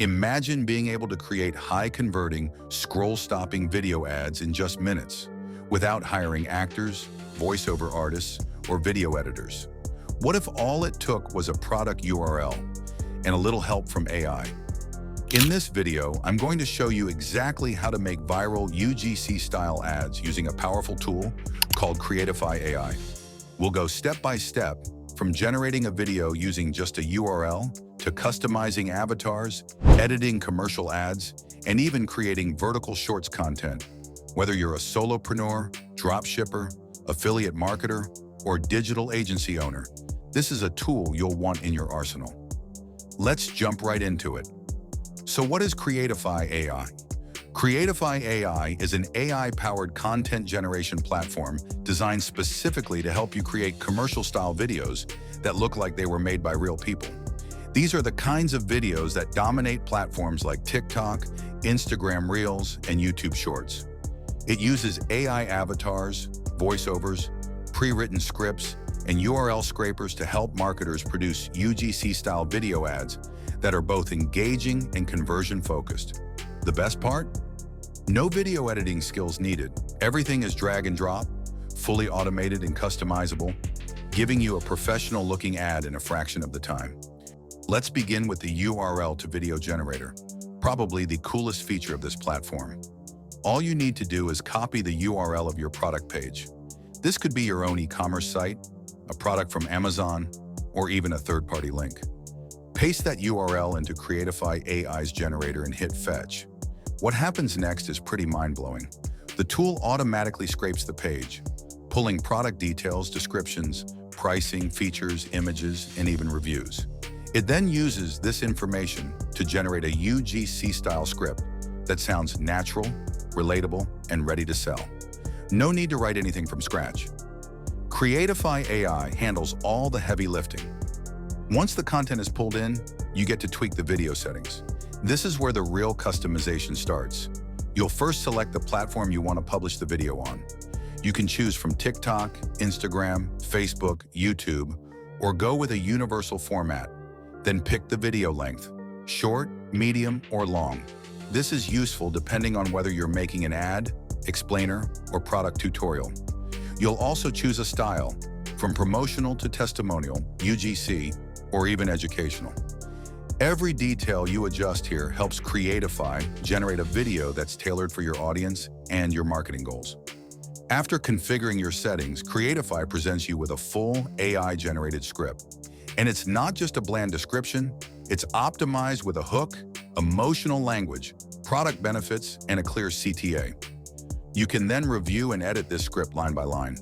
Imagine being able to create high-converting, scroll-stopping video ads in just minutes, without hiring actors, voiceover artists, or video editors. What if all it took was a product URL and a little help from AI? In this video, I'm going to show you exactly how to make viral UGC-style ads using a powerful tool called Creatify AI. We'll go step by step, from generating a video using just a URL to customizing avatars, editing commercial ads, and even creating vertical shorts content. Whether you're a solopreneur, dropshipper, affiliate marketer, or digital agency owner, this is a tool you'll want in your arsenal. Let's jump right into it. So what is Creatify AI? Creatify AI is an AI-powered content generation platform designed specifically to help you create commercial-style videos that look like they were made by real people. These are the kinds of videos that dominate platforms like TikTok, Instagram Reels, and YouTube Shorts. It uses AI avatars, voiceovers, pre-written scripts, and URL scrapers to help marketers produce UGC-style video ads that are both engaging and conversion-focused. The best part? No video editing skills needed. Everything is drag and drop, fully automated and customizable, giving you a professional-looking ad in a fraction of the time. Let's begin with the URL to video generator, probably the coolest feature of this platform. All you need to do is copy the URL of your product page. This could be your own e-commerce site, a product from Amazon, or even a third-party link. Paste that URL into Creatify AI's generator and hit fetch. What happens next is pretty mind-blowing. The tool automatically scrapes the page, pulling product details, descriptions, pricing, features, images, and even reviews. It then uses this information to generate a UGC-style script that sounds natural, relatable, and ready to sell. No need to write anything from scratch. Creatify AI handles all the heavy lifting. Once the content is pulled in, you get to tweak the video settings. This is where the real customization starts. You'll first select the platform you want to publish the video on. You can choose from TikTok, Instagram, Facebook, YouTube, or go with a universal format. Then pick the video length, short, medium, or long. This is useful depending on whether you're making an ad, explainer, or product tutorial. You'll also choose a style, from promotional to testimonial, UGC, or even educational. Every detail you adjust here helps Creatify generate a video that's tailored for your audience and your marketing goals. After configuring your settings, Creatify presents you with a full AI-generated script. And it's not just a bland description, it's optimized with a hook, emotional language, product benefits, and a clear CTA. You can then review and edit this script line by line.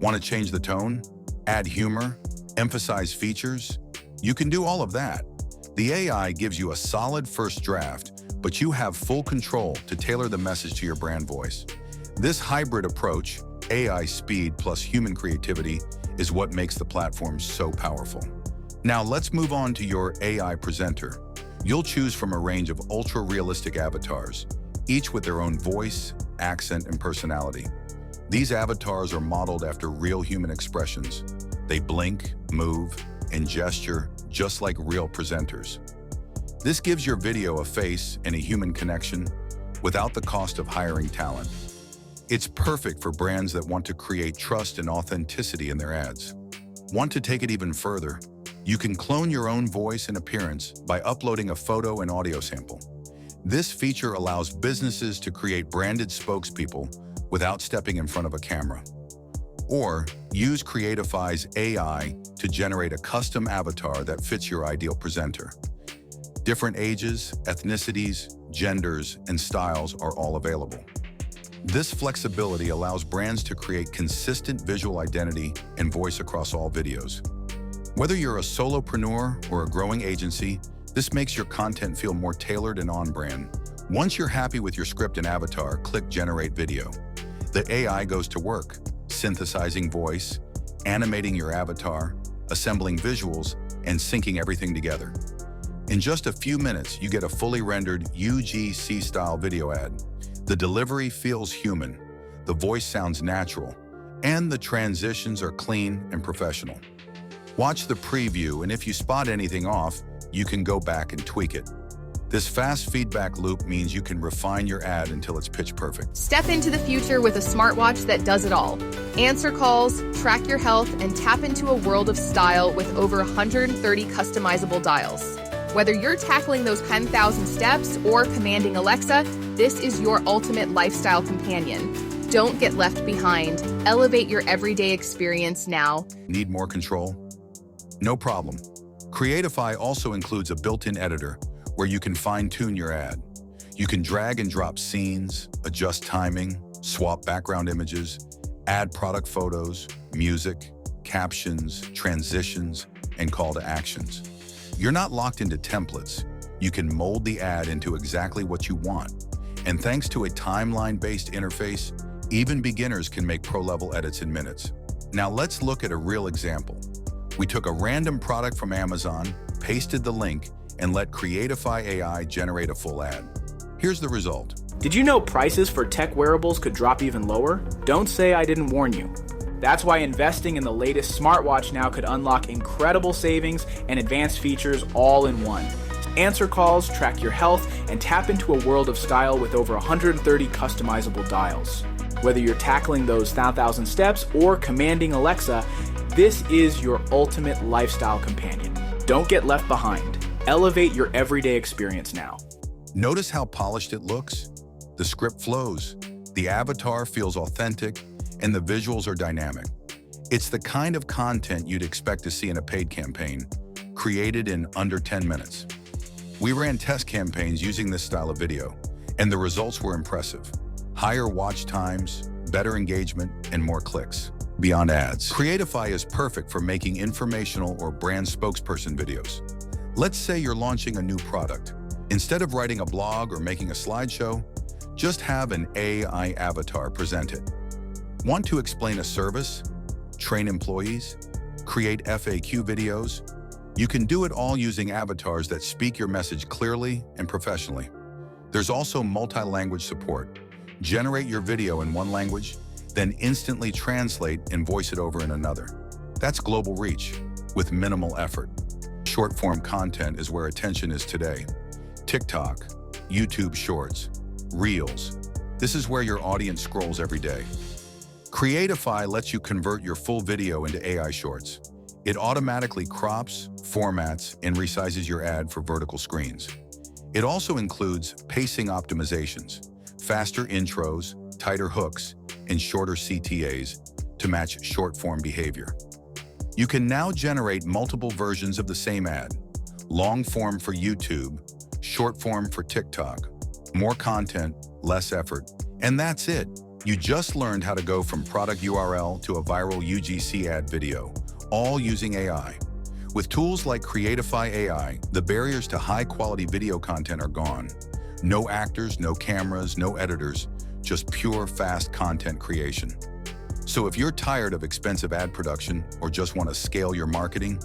Want to change the tone, add humor, emphasize features? You can do all of that. The AI gives you a solid first draft, but you have full control to tailor the message to your brand voice. This hybrid approach, AI speed plus human creativity, is what makes the platform so powerful. Now let's move on to your AI presenter. You'll choose from a range of ultra-realistic avatars, each with their own voice, accent, and personality. These avatars are modeled after real human expressions. They blink, move, and gesture just like real presenters. This gives your video a face and a human connection without the cost of hiring talent. It's perfect for brands that want to create trust and authenticity in their ads. Want to take it even further? You can clone your own voice and appearance by uploading a photo and audio sample. This feature allows businesses to create branded spokespeople without stepping in front of a camera. Or use Creatify's AI to generate a custom avatar that fits your ideal presenter. Different ages, ethnicities, genders, and styles are all available. This flexibility allows brands to create consistent visual identity and voice across all videos. Whether you're a solopreneur or a growing agency, this makes your content feel more tailored and on-brand. Once you're happy with your script and avatar, click Generate Video. The AI goes to work, synthesizing voice, animating your avatar, assembling visuals, and syncing everything together. In just a few minutes, you get a fully rendered UGC-style video ad. The delivery feels human, the voice sounds natural, and the transitions are clean and professional. Watch the preview, and if you spot anything off, you can go back and tweak it. This fast feedback loop means you can refine your ad until it's pitch perfect. Step into the future with a smartwatch that does it all. Answer calls, track your health, and tap into a world of style with over 130 customizable dials. Whether you're tackling those 10,000 steps or commanding Alexa, this is your ultimate lifestyle companion. Don't get left behind. Elevate your everyday experience now. Need more control? No problem. Creatify also includes a built-in editor where you can fine-tune your ad. You can drag and drop scenes, adjust timing, swap background images, add product photos, music, captions, transitions, and call to actions. You're not locked into templates. You can mold the ad into exactly what you want. And thanks to a timeline-based interface, even beginners can make pro-level edits in minutes. Now let's look at a real example. We took a random product from Amazon, pasted the link, and let Creatify AI generate a full ad. Here's the result. Did you know prices for tech wearables could drop even lower? Don't say I didn't warn you. That's why investing in the latest smartwatch now could unlock incredible savings and advanced features all in one. Answer calls, track your health, and tap into a world of style with over 130 customizable dials. Whether you're tackling those 1,000 steps or commanding Alexa, this is your ultimate lifestyle companion. Don't get left behind. Elevate your everyday experience now. Notice how polished it looks? The script flows, the avatar feels authentic, and the visuals are dynamic. It's the kind of content you'd expect to see in a paid campaign, created in under 10 minutes. We ran test campaigns using this style of video, and the results were impressive. Higher watch times, better engagement, and more clicks. Beyond ads, Creatify is perfect for making informational or brand spokesperson videos. Let's say you're launching a new product. Instead of writing a blog or making a slideshow, just have an AI avatar present it. Want to explain a service, train employees, create FAQ videos? You can do it all using avatars that speak your message clearly and professionally. There's also multi-language support. Generate your video in one language, then instantly translate and voice it over in another. That's global reach with minimal effort. Short-form content is where attention is today. TikTok, YouTube Shorts, Reels. This is where your audience scrolls every day. Creatify lets you convert your full video into AI Shorts. It automatically crops, formats, and resizes your ad for vertical screens. It also includes pacing optimizations, faster intros, tighter hooks, and shorter CTAs to match short-form behavior. You can now generate multiple versions of the same ad, long form for YouTube, short form for TikTok, more content, less effort, and that's it. You just learned how to go from product URL to a viral UGC ad video, all using AI. With tools like Creatify AI, the barriers to high-quality video content are gone. No actors, no cameras, no editors, just pure, fast content creation. So if you're tired of expensive ad production or just want to scale your marketing,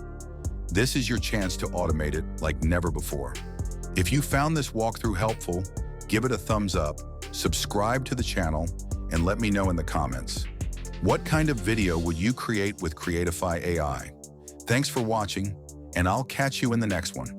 this is your chance to automate it like never before. If you found this walkthrough helpful, give it a thumbs up, subscribe to the channel, and let me know in the comments. What kind of video would you create with Creatify AI? Thanks for watching, and I'll catch you in the next one.